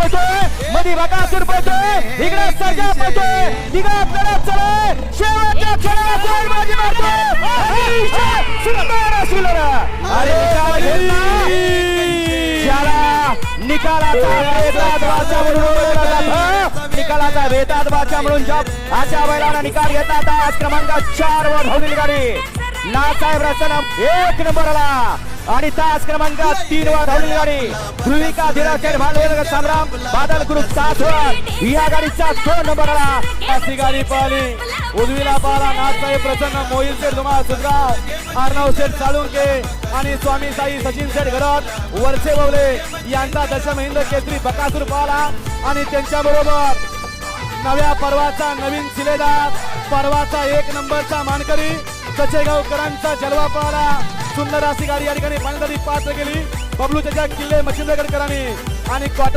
पळतोय, मध्ये बकासूर पळतोय, इकडे सर्जा पळतोय, तिकडे आपल्याला चला शेवटच्या क्षणाला गोलबाजी मारतोय. अतिशय सुंदर अशी लढत. अरे निकाल घेतला. ज्याला निकालाचा वेदात वाचा म्हणून ओळखला जातो, निकालाचा वेदात वाचा म्हणून जप अशा बैलांना निकाल घेतात. आज क्रमांक 4 वर धावलेली गाडी नासाहेब रचनम 1 नंबरला आणि तास क्रमांक 3 वर धावलेली गाडी ध्रुविका धीराखेड भांडवल संग्राम बादल ग्रुप 7 वर या गाडीचा 2 नंबरला अशी गाडी पळाली. उजवीला पाला नाथसाहेब प्रसन्न, मोहिल शेठ धुमाळ सुजगाव, अर्णव शेठ साळुंके आणि स्वामी साई सचिन शेठ घरत वरचे बवले यांचा दशम हिंद केसरी बकासूर पाला आणि त्यांच्या बरोबर नव्या पर्वाचा नवीन शिलेदार, पर्वाचा 1 नंबरचा मानकरी कचेगावकरांचा जलवा पाला. सुंदर अशी गाडी या ठिकाणी पाण्यासाठी पात्र केली. बबलू त्याच्या किल्ले मच्छिंद्रगडकरांनी आणि क्वार्टर